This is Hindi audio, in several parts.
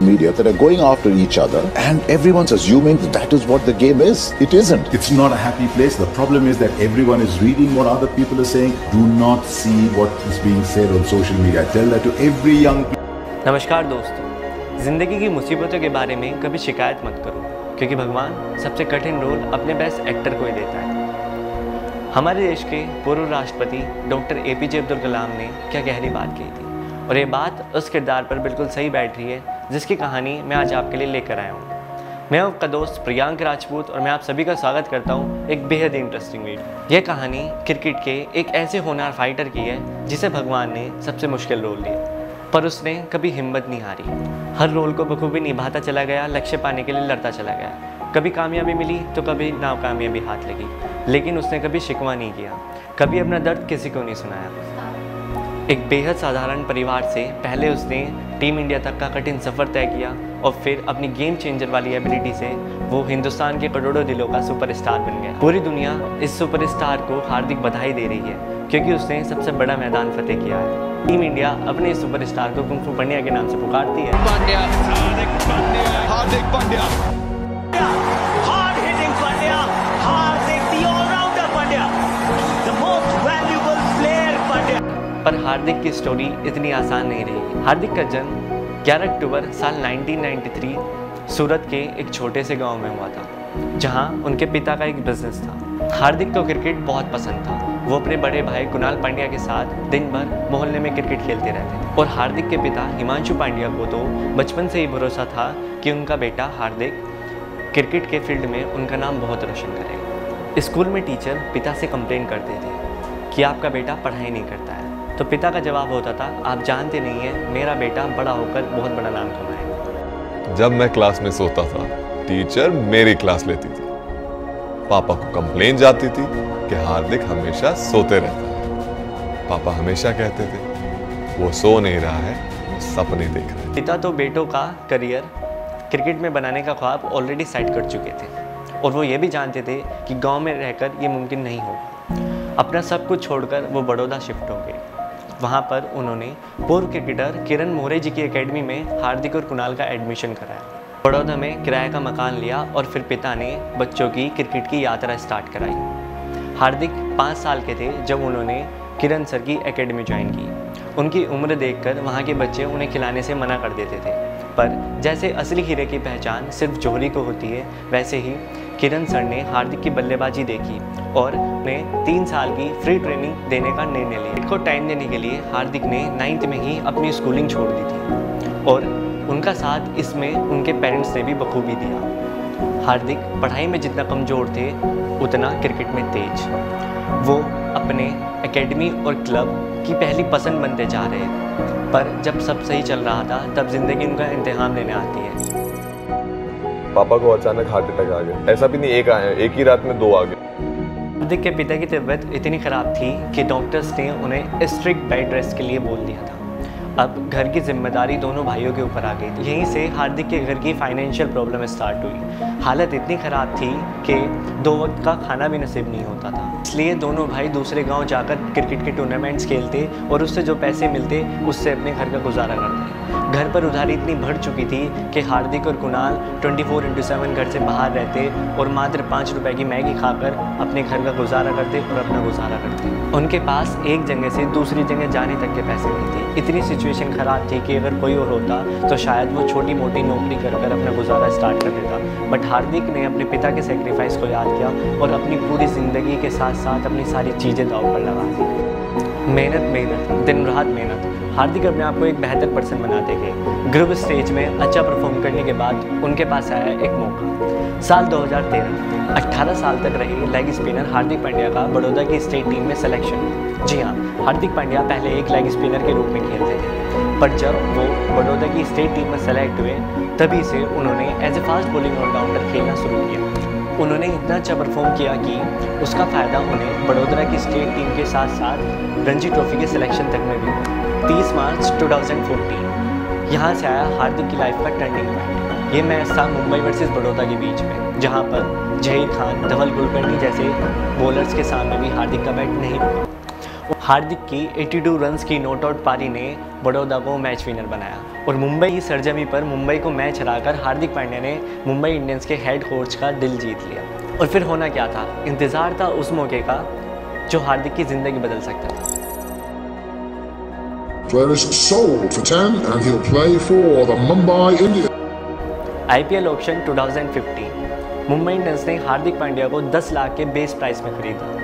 media that are going after each other, and everyone's assuming that is what the game is. It isn't. It's not a happy place. The problem is that everyone is reading what other people are saying. Do not see what is being said on social media. I tell that to every young people. नमस्कार दोस्तों, जिंदगी की मुसीबतों के बारे में कभी शिकायत मत करो, क्योंकि भगवान सबसे कठिन रोल अपने बेस्ट एक्टर को ही देता है। हमारे देश के पूर्व राष्ट्रपति डॉक्टर APJ अब्दुल कलाम ने क्या गहरी बात कही थी, और ये बात उस किरदार पर बिल्कुल सही बैठ रही है जिसकी कहानी मैं आज आपके लिए लेकर आया हूँ। मैं आपका दोस्त प्रियांक राजपूत और मैं आप सभी का स्वागत करता हूँ एक बेहद इंटरेस्टिंग वीडियो। यह कहानी क्रिकेट के एक ऐसे होनहार फाइटर की है जिसे भगवान ने सबसे मुश्किल रोल दिया, पर उसने कभी हिम्मत नहीं हारी। हर रोल को बखूबी निभाता चला गया, लक्ष्य पाने के लिए लड़ता चला गया। कभी कामयाबी मिली तो कभी नाकामयाबी हाथ लगी, लेकिन उसने कभी शिकवा नहीं किया, कभी अपना दर्द किसी को नहीं सुनाया। एक बेहद साधारण परिवार से पहले उसने टीम इंडिया तक का कठिन सफ़र तय किया और फिर अपनी गेम चेंजर वाली एबिलिटी से वो हिंदुस्तान के करोड़ों दिलों का सुपरस्टार बन गया। पूरी दुनिया इस सुपरस्टार को हार्दिक बधाई दे रही है क्योंकि उसने सबसे बड़ा मैदान फतेह किया है। टीम इंडिया अपने इस सुपरस्टार को कुंग फू पांड्या के नाम से पुकारती है। पर हार्दिक की स्टोरी इतनी आसान नहीं रही। हार्दिक का जन्म 11 अक्टूबर साल 1993 सूरत के एक छोटे से गांव में हुआ था, जहां उनके पिता का एक बिजनेस था। हार्दिक को क्रिकेट बहुत पसंद था। वो अपने बड़े भाई कुणाल पांड्या के साथ दिन भर मोहल्ले में क्रिकेट खेलते रहते थे, और हार्दिक के पिता हिमांशु पांड्या को तो बचपन से ही भरोसा था कि उनका बेटा हार्दिक क्रिकेट के फील्ड में उनका नाम बहुत रोशन करेगा। स्कूल में टीचर पिता से कंप्लेन करते थे कि आपका बेटा पढ़ाई नहीं करता है, तो पिता का जवाब होता था, आप जानते नहीं है मेरा बेटा बड़ा होकर बहुत बड़ा नाम कमाएगा। जब मैं क्लास में सोता था, टीचर मेरी क्लास लेती थी। पापा को कंप्लेन जाती थी कि हार्दिक हमेशा सोते रहता है। पापा हमेशा कहते थे वो सो नहीं रहा है, वो सपने देख रहा है। पिता तो बेटों का करियर क्रिकेट में बनाने का ख्वाब ऑलरेडी सेट कर चुके थे, और वो ये भी जानते थे कि गांव में रहकर ये मुमकिन नहीं होगा। अपना सब कुछ छोड़कर वो बड़ौदा शिफ्ट हो गए। वहाँ पर उन्होंने पूर्व क्रिकेटर किरण मोरे जी की एकेडमी में हार्दिक और कुणाल का एडमिशन कराया। बड़ौदा में किराए का मकान लिया और फिर पिता ने बच्चों की क्रिकेट की यात्रा स्टार्ट कराई। हार्दिक 5 साल के थे जब उन्होंने किरण सर की एकेडमी ज्वाइन की। उनकी उम्र देखकर वहाँ के बच्चे उन्हें खिलाने से मना कर देते थे, पर जैसे असली हीरे की पहचान सिर्फ जोहरी को होती है, वैसे ही किरण सर ने हार्दिक की बल्लेबाजी देखी और उन्हें 3 साल की फ्री ट्रेनिंग देने का निर्णय लिया। इनको टाइम देने के लिए हार्दिक ने 9th में ही अपनी स्कूलिंग छोड़ दी थी, और उनका साथ इसमें उनके पेरेंट्स ने भी बखूबी दिया। हार्दिक पढ़ाई में जितना कमज़ोर थे उतना क्रिकेट में तेज। वो अपने एकेडमी और क्लब की पहली पसंद बनते जा रहे, पर जब सब सही चल रहा था तब जिंदगी उनका इम्तिहान लेने आती है। पापा को अचानक हार्ट अटैक आ गया। ऐसा भी नहीं एक आया, एक ही रात में 2 आ गए। हार्दिक के पिता की तबीयत इतनी ख़राब थी कि डॉक्टर्स ने उन्हें स्ट्रिक्ट बेड रेस्ट के लिए बोल दिया था। अब घर की जिम्मेदारी दोनों भाइयों के ऊपर आ गई थी। यहीं से हार्दिक के घर की फाइनेंशियल प्रॉब्लम स्टार्ट हुई। हालत इतनी ख़राब थी कि 2 वक्त का खाना भी नसीब नहीं होता था। इसलिए दोनों भाई दूसरे गांव जाकर क्रिकेट के टूर्नामेंट्स खेलते और उससे जो पैसे मिलते उससे अपने घर का गुजारा करते। घर पर उधारी इतनी बढ़ चुकी थी कि हार्दिक और कुणाल 24/7 घर से बाहर रहते और मात्र 5 रुपए की मैगी खाकर अपने घर का गुजारा करते और अपना गुजारा करते। उनके पास एक जगह से दूसरी जगह जाने तक के पैसे नहीं थे। इतनी सिचुएशन ख़राब थी कि अगर कोई और होता तो शायद वो छोटी मोटी नौकरी कर अपना गुजारा स्टार्ट कर देता, बट हार्दिक ने अपने पिता के सेक्रीफाइस को याद किया और अपनी पूरी ज़िंदगी के साथ साथ अपनी सारी चीज़ें दांव पर लगा दी। मेहनत, दिन रात मेहनत। हार्दिक अपने आप को एक बेहतर पर्सन बनाते गए। ग्रुप स्टेज में अच्छा परफॉर्म करने के बाद उनके पास आया एक मौका। साल 2013, 18 साल तक रहे लेग स्पिनर हार्दिक पांड्या का बड़ौदा की स्टेट टीम में सिलेक्शन। जी हाँ, हार्दिक पांड्या पहले एक लेग स्पिनर के रूप में खेलते थे, पर जब वो बड़ौदा की स्टेट टीम में सेलेक्ट हुए तभी से उन्होंने as a fast bowling allrounder खेलना शुरू किया। उन्होंने इतना अच्छा परफॉर्म किया कि उसका फ़ायदा उन्हें बड़ौदा की स्टेट टीम के साथ साथ रणजी ट्रॉफी के सिलेक्शन तक में भी हुआ। 30 मार्च 2014 यहाँ से आया हार्दिक की लाइफ का टर्निंग पॉइंट। ये मैच था मुंबई वर्सेस बड़ौदा के बीच में, जहाँ पर जहीर खान, धवल कुलकर्णी जैसे बॉलर्स के सामने भी हार्दिक का बैट नहीं रुका। हार्दिक की 82 रन्स की नॉट आउट पारी ने बड़ौदा को मैच विनर बनाया और मुंबई की सरजमी पर मुंबई को मैच हराकर हार्दिक पांड्या ने मुंबई इंडियंस के हेड कोच का दिल जीत लिया। और फिर होना क्या था, इंतज़ार था उस मौके का जो हार्दिक की ज़िंदगी बदल सकता था। Player is sold for 10 and he'll play for the Mumbai Indians. IPL option 2015 Mumbai Indians ने हार्दिक पांड्या को 10 लाख के बेस प्राइस में खरीदा।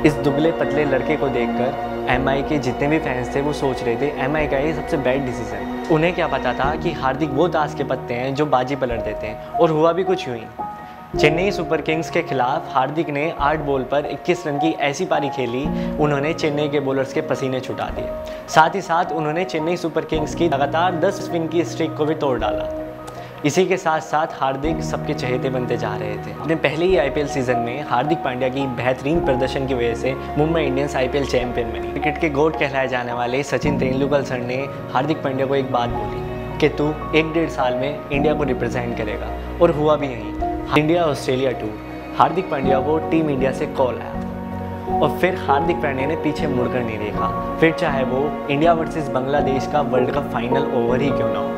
इस दुबले पतले लड़के को देखकर MI के जितने भी फैंस थे वो सोच रहे थे MI का ये सबसे बैड डिसीजन। उन्हें क्या पता था कि हार्दिक वो ताश के पत्ते हैं जो बाजी पलट देते हैं, और हुआ भी कुछ यूं ही। चेन्नई सुपर किंग्स के खिलाफ हार्दिक ने 8 बॉल पर 21 रन की ऐसी पारी खेली, उन्होंने चेन्नई के बॉलर्स के पसीने छुटा दिए। साथ ही साथ उन्होंने चेन्नई सुपर किंग्स की लगातार 10 स्पिन की स्ट्रीक को भी तोड़ डाला। इसी के साथ साथ हार्दिक सबके चहेते बनते जा रहे थे। अपने पहले ही IPL सीजन में हार्दिक पांड्या की बेहतरीन प्रदर्शन की वजह से मुंबई इंडियंस IPL चैंपियन बनी। क्रिकेट के गोट कहलाए जाने वाले सचिन तेंदुलकर सर ने हार्दिक पांड्या को एक बात बोली कि तू 1-1.5 साल में इंडिया को रिप्रेजेंट करेगा, और हुआ भी यही। India Australia tour, Hardik Pandya को टीम इंडिया से कॉल आया और फिर हार्दिक पांड्या ने पीछे मुड़कर नहीं देखा, फिर चाहे वो इंडिया वर्सेस बांग्लादेश का वर्ल्ड कप फाइनल ओवर ही क्यों ना हो।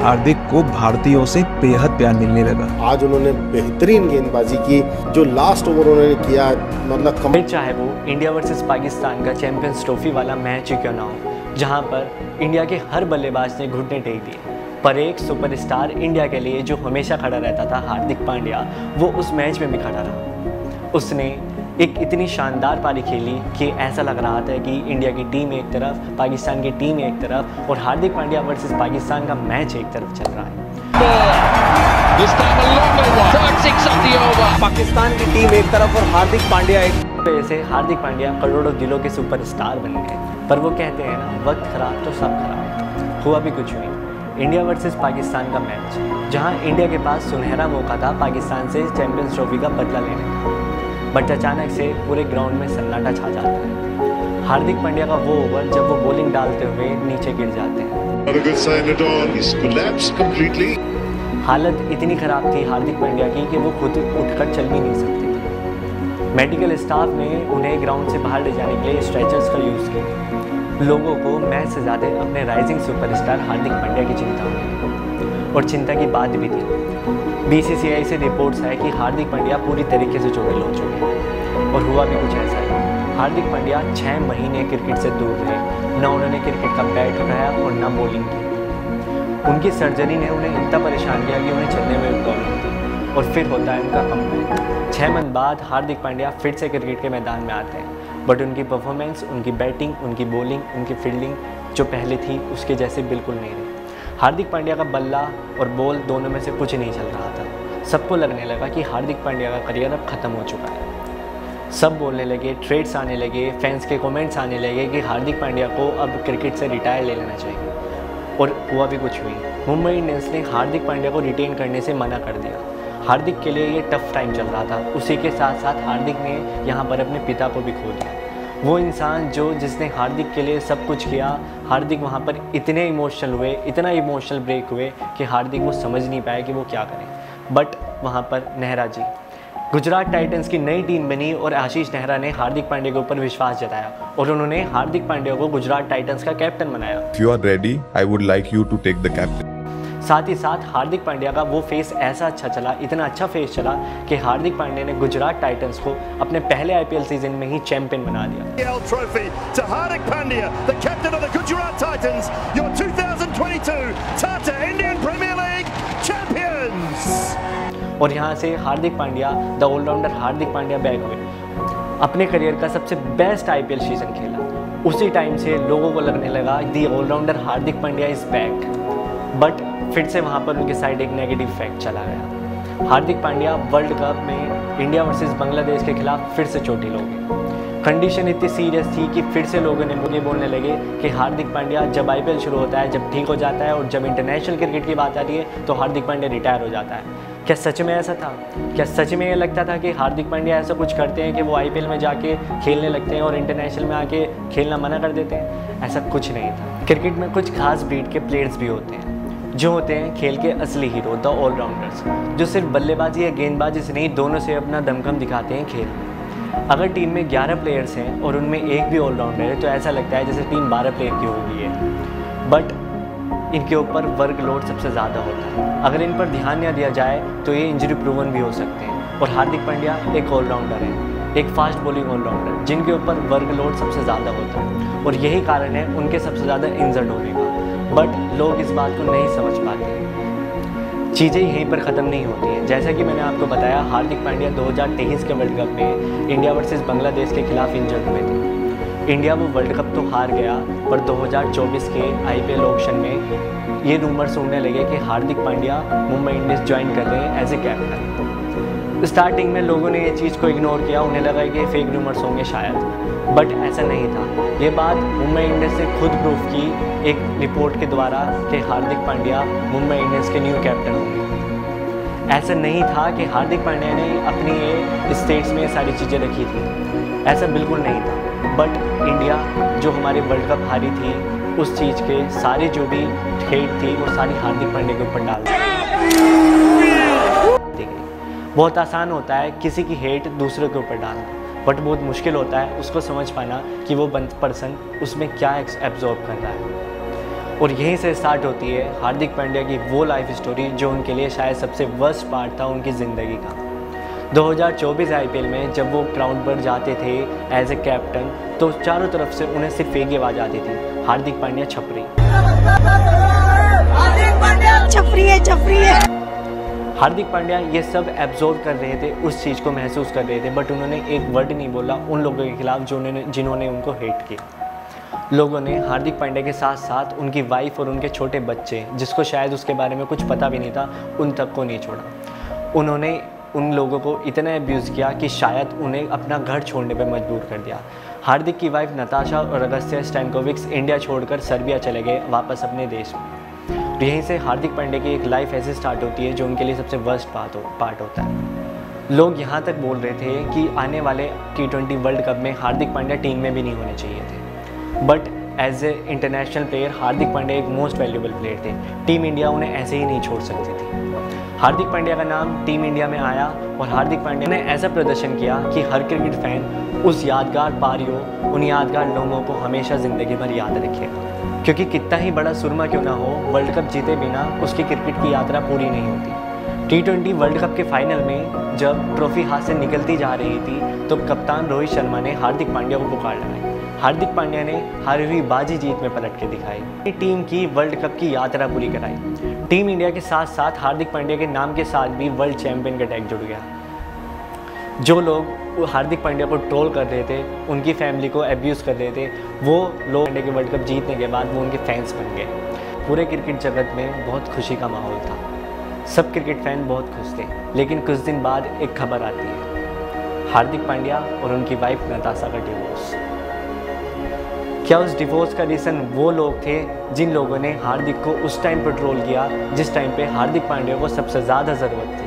हार्दिक को भारतीयों से बेहद प्यार मिलने लगा। आज उन्होंने बेहतरीन गेंदबाजी की, जो लास्ट ओवर उन्होंने किया, मतलब फिर चाहे वो इंडिया वर्सेस पाकिस्तान का चैंपियंस ट्रॉफी वाला मैच ही क्यों ना हो, जहां पर इंडिया के हर बल्लेबाज ने घुटने टेक दिए, पर एक सुपरस्टार इंडिया के लिए जो हमेशा खड़ा रहता था हार्दिक पांड्या, वो उस मैच में भी खड़ा रहा। उसने एक इतनी शानदार पारी खेली कि ऐसा लग रहा था कि इंडिया की टीम एक तरफ, पाकिस्तान की टीम एक तरफ, और हार्दिक पांड्या वर्सेस पाकिस्तान का मैच एक तरफ चल रहा है। पाकिस्तान की टीम एक तरफ और हार्दिक पांड्या एक। वैसे हार्दिक पांड्या करोड़ों दिलों के सुपरस्टार बन गए, पर वो कहते हैं ना, वक्त खराब तो सब खराब। हुआ भी कुछ नहीं। इंडिया वर्सेस पाकिस्तान का मैच, जहां इंडिया के पास सुनहरा मौका था पाकिस्तान से चैंपियंस ट्रॉफी का बदला लेने का, बट अचानक से पूरे ग्राउंड में सन्नाटा छा जाता है। हार्दिक पांड्या का वो ओवर जब वो बॉलिंग डालते हुए नीचे गिर जाते हैं। हालत इतनी खराब थी हार्दिक पांड्या की कि वो खुद उठकर चल भी नहीं सकते थे। मेडिकल स्टाफ ने उन्हें ग्राउंड से बाहर ले जाने के लिए स्ट्रेचर्स का यूज़ किया। लोगों को मैच से ज़्यादा अपने राइजिंग सुपरस्टार हार्दिक पांड्या की चिंता हुई, और चिंता की बात भी थी। BCCI से रिपोर्ट्स है कि हार्दिक पांड्या पूरी तरीके से चोटिल हो चुके हैं, और हुआ भी कुछ ऐसा है। हार्दिक पांड्या 6 महीने क्रिकेट से दूर रहे, ना उन्होंने क्रिकेट का बैट उठाया और ना बॉलिंग की। उनकी सर्जरी ने उन्हें इतना परेशान किया कि उन्हें चलने में प्रॉब्लम थी, और फिर होता है उनका कमबैक। 6 मंथ बाद हार्दिक पांड्या फिर से क्रिकेट के मैदान में आते हैं, बट उनकी परफॉर्मेंस, उनकी बैटिंग, उनकी बॉलिंग, उनकी फील्डिंग जो पहले थी उसके जैसे बिल्कुल नहीं रही। हार्दिक पांड्या का बल्ला और बॉल दोनों में से कुछ नहीं चल रहा था। सबको लगने लगा कि हार्दिक पांड्या का करियर अब ख़त्म हो चुका है। सब बोलने लगे, ट्रेड्स आने लगे, फैंस के कमेंट्स आने लगे कि हार्दिक पांड्या को अब क्रिकेट से रिटायर ले लेना चाहिए, और हुआ भी कुछ हुई। मुंबई इंडियंस ने हार्दिक पांड्या को रिटेन करने से मना कर दिया। हार्दिक के लिए ये टफ टाइम चल रहा था। उसी के साथ साथ हार्दिक ने यहाँ पर अपने पिता को भी खो दिया। वो इंसान जिसने हार्दिक के लिए सब कुछ किया, हार्दिक वहाँ पर इतने इमोशनल हुए, इतना इमोशनल ब्रेक हुए कि हार्दिक वो समझ नहीं पाए कि वो क्या करें। बट वहाँ पर नेहरा जी, गुजरात टाइटंस की नई टीम बनी और आशीष नेहरा ने हार्दिक पांड्या के ऊपर विश्वास जताया और उन्होंने हार्दिक पांड्या को गुजरात टाइटंस का कैप्टन बनाया। If you are ready, I would like you to take the captain. साथ ही साथ हार्दिक पांड्या का वो फेस ऐसा अच्छा चला, इतना अच्छा फेस चला कि हार्दिक पांड्या ने गुजरात टाइटंस को अपने पहले IPL सीजन में ही चैंपियन बना दिया। Trophy to Hardik Pandya, the captain of the Gujarat Titans, your 2022 Tata Indian Premier League champions. और यहाँ से Hardik Pandya, the allrounder Hardik Pandya back हुए। अपने करियर का सबसे बेस्ट IPL सीजन खेला। उसी टाइम से लोगों को लगने लगा the allrounder Hardik Pandya is back, but फिर से वहाँ पर उनके साइड एक नेगेटिव फैक्ट चला गया। हार्दिक पांड्या वर्ल्ड कप में इंडिया वर्सेस बांग्लादेश के खिलाफ फिर से चोटिल हो गए। कंडीशन इतनी सीरियस थी कि फिर से लोगों ने मुझे बोलने लगे कि हार्दिक पांड्या जब IPL शुरू होता है, जब ठीक हो जाता है, और जब इंटरनेशनल क्रिकेट की बात आती है तो हार्दिक पांड्या रिटायर हो जाता है। क्या सच में ऐसा था? क्या सच में ये लगता था कि हार्दिक पांड्या ऐसा कुछ करते हैं कि वो IPL में जाके खेलने लगते हैं और इंटरनेशनल में आके खेलना मना कर देते हैं? ऐसा कुछ नहीं था। क्रिकेट में कुछ खास ब्रीड के प्लेयर्स भी होते हैं जो होते हैं खेल के असली हीरो, द ऑलराउंडर्स, जो सिर्फ बल्लेबाजी या गेंदबाजी से नहीं, दोनों से अपना दमखम दिखाते हैं खेल में। अगर टीम में 11 प्लेयर्स हैं और उनमें एक भी ऑलराउंडर है तो ऐसा लगता है जैसे टीम 12 प्लेयर की हो गई है। बट इनके ऊपर वर्कलोड सबसे ज़्यादा होता है। अगर इन पर ध्यान न दिया जाए तो ये इंजरी प्रूवन भी हो सकते हैं। और हार्दिक पांड्या एक ऑलराउंडर है, एक फास्ट बॉलिंग ऑलराउंडर, जिनके ऊपर वर्कलोड सबसे ज़्यादा होता है और यही कारण है उनके सबसे ज़्यादा इंजर्ड होने का। बट लोग इस बात को नहीं समझ पाते। चीज़ें यहीं पर ख़त्म नहीं होती हैं। जैसा कि मैंने आपको बताया, हार्दिक पांड्या 2023 के वर्ल्ड कप में इंडिया वर्सेस बांग्लादेश के खिलाफ इंजर्ड हुए थे। इंडिया वो वर्ल्ड कप तो हार गया, पर 2024 के IPL ऑक्शन में ये रूमर सुनने लगे कि हार्दिक पांड्या मुंबई इंडियंस ज्वाइन कर रहे हैं एज ए कैप्टन। स्टार्टिंग में लोगों ने ये चीज़ को इग्नोर किया, उन्हें लगा कि फेक रूमर्स होंगे शायद, बट ऐसा नहीं था। ये बात मुंबई इंडियंस से खुद प्रूफ की एक रिपोर्ट के द्वारा कि हार्दिक पांड्या मुंबई इंडियंस के न्यू कैप्टन होंगे। ऐसा नहीं था कि हार्दिक पांड्या ने अपनी ये स्टेट्स में सारी चीज़ें रखी थी, ऐसा बिल्कुल नहीं था। बट इंडिया जो हमारी वर्ल्ड कप हारी थी, उस चीज़ के सारे जो भी हेट थी वो सारी हार्दिक पांड्या के ऊपर डाल दी गई। बहुत आसान होता है किसी की हेट दूसरे के ऊपर डालना, बट बहुत मुश्किल होता है उसको समझ पाना कि वो पर्सन उसमें क्या एब्जॉर्ब कर रहा है। और यहीं से स्टार्ट होती है हार्दिक पांड्या की वो लाइफ स्टोरी जो उनके लिए शायद सबसे वर्स्ट पार्ट था उनकी ज़िंदगी का। 2024 IPL में जब वो ग्राउंड पर जाते थे एज ए कैप्टन, तो चारों तरफ से उन्हें सिर्फ एक ही आवाज़ आती थी, हार्दिक पांड्या छपरी, छपरी है, छपरी है। हार्दिक पांड्या ये सब एब्जॉर्व कर रहे थे, उस चीज़ को महसूस कर रहे थे, बट उन्होंने एक वर्ड नहीं बोला उन लोगों के खिलाफ जिन्होंने उनको हेट किया। लोगों ने हार्दिक पांड्या के साथ साथ उनकी वाइफ और उनके छोटे बच्चे, जिसको शायद उसके बारे में कुछ पता भी नहीं था, उन तक को नहीं छोड़ा। उन्होंने उन लोगों को इतना अब्यूज़ किया कि शायद उन्हें अपना घर छोड़ने पर मजबूर कर दिया। हार्दिक की वाइफ नताशा और अगस्त्या स्टैनकोविक इंडिया छोड़कर सर्बिया चले गए वापस अपने देश में। तो यहीं से हार्दिक पांड्या की एक लाइफ ऐसे स्टार्ट होती है जो उनके लिए सबसे वर्स्ट पार्ट होता है। लोग यहाँ तक बोल रहे थे कि आने वाले T20 वर्ल्ड कप में हार्दिक पांड्या टीम में भी नहीं होने चाहिए थे, but as a international player Hardik Pandya एक मोस्ट वैल्यूबल प्लेयर थे। टीम इंडिया उन्हें ऐसे ही नहीं छोड़ सकती थी। हार्दिक पांड्या का नाम टीम इंडिया में आया और हार्दिक पांड्या ने ऐसा प्रदर्शन किया कि हर क्रिकेट फैन उस यादगार पारियों, उन यादगार लोगों को हमेशा ज़िंदगी भर याद रखेगा। क्योंकि कितना ही बड़ा सुरमा क्यों ना हो, वर्ल्ड कप जीते बिना उसकी क्रिकेट की यात्रा पूरी नहीं होती। T20 वर्ल्ड कप के फाइनल में जब ट्रॉफी हाथ से निकलती जा रही थी तो कप्तान रोहित शर्मा ने हार्दिक पांड्या को पुकार लगाई। हार्दिक पांड्या ने हारी हुई बाजी जीत में पलट के दिखाई, टीम की वर्ल्ड कप की यात्रा पूरी कराई। टीम इंडिया के साथ साथ हार्दिक पांड्या के नाम के साथ भी वर्ल्ड चैंपियन का टैग जुड़ गया। जो लोग हार्दिक पांड्या को ट्रोल कर रहे थे, उनकी फैमिली को एब्यूज़ कर रहे थे, वो लोग पांड्या के वर्ल्ड कप जीतने के बाद वो उनके फैंस बन गए। पूरे क्रिकेट जगत में बहुत खुशी का माहौल था, सब क्रिकेट फैन बहुत खुश थे। लेकिन कुछ दिन बाद एक खबर आती है, हार्दिक पांड्या और उनकी वाइफ नताशा का डिवोर्स। क्या उस डिवोर्स का रीज़न वो लोग थे जिन लोगों ने हार्दिक को उस टाइम पर ट्रोल किया जिस टाइम पे हार्दिक पांड्या को सबसे ज़्यादा ज़रूरत थी?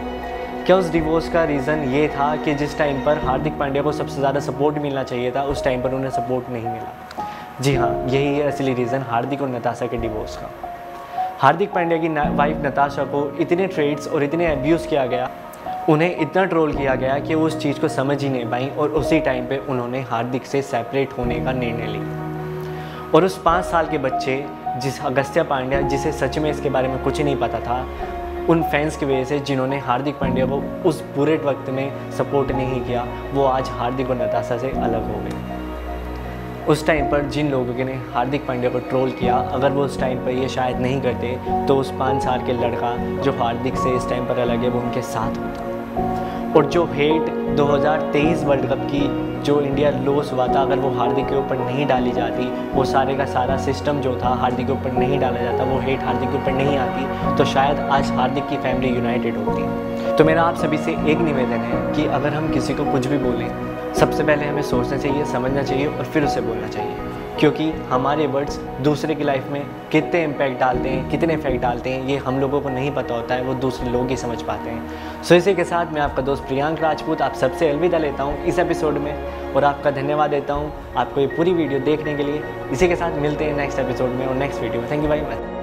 क्या उस डिवोर्स का रीज़न ये था कि जिस टाइम पर हार्दिक पांड्या को सबसे ज़्यादा सपोर्ट मिलना चाहिए था, उस टाइम पर उन्हें सपोर्ट नहीं मिला? जी हाँ, यही है असली रीज़न हार्दिक और नताशा के डिवोर्स का। हार्दिक पांड्या की वाइफ नताशा को इतने ट्रेड्स और इतने अब्यूज़ किया गया, उन्हें इतना ट्रोल किया गया कि वो उस चीज़ को समझ ही नहीं पाई और उसी टाइम पे उन्होंने हार्दिक से सेपरेट होने का निर्णय लिया। और उस 5 साल के बच्चे जिस अगस्त्या पांड्या, जिसे सच में इसके बारे में कुछ नहीं पता था, उन फैंस की वजह से जिन्होंने हार्दिक पांड्या को उस पूरे वक्त में सपोर्ट नहीं किया, वो आज हार्दिक और नताशा से अलग हो गए। उस टाइम पर जिन लोगों ने हार्दिक पांड्या को ट्रोल किया, अगर वो उस टाइम पर ये शायद नहीं करते तो उस 5 साल के लड़का जो हार्दिक से इस टाइम पर अलग है वो उनके साथ होता। और जो हेट 2023 वर्ल्ड कप की जो इंडिया लॉस हुआ था, अगर वो हार्दिक के ऊपर नहीं डाली जाती, वो सारे का सारा सिस्टम जो था हार्दिक के ऊपर नहीं डाला जाता, वो हेट हार्दिक के ऊपर नहीं आती, तो शायद आज हार्दिक की फैमिली यूनाइटेड होती। तो मेरा आप सभी से एक निवेदन है कि अगर हम किसी को कुछ भी बोलें, सबसे पहले हमें सोचना चाहिए, समझना चाहिए और फिर उसे बोलना चाहिए। क्योंकि हमारे वर्ड्स दूसरे की लाइफ में कितने इम्पैक्ट डालते हैं, कितने इफेक्ट डालते हैं, ये हम लोगों को नहीं पता होता है, वो दूसरे लोग ही समझ पाते हैं। सो इसी के साथ मैं आपका दोस्त प्रियांक राजपूत आप सबसे अलविदा लेता हूँ इस एपिसोड में, और आपका धन्यवाद देता हूँ आपको ये पूरी वीडियो देखने के लिए। इसी के साथ मिलते हैं नेक्स्ट एपिसोड में और नेक्स्ट वीडियो में। Thank you very much.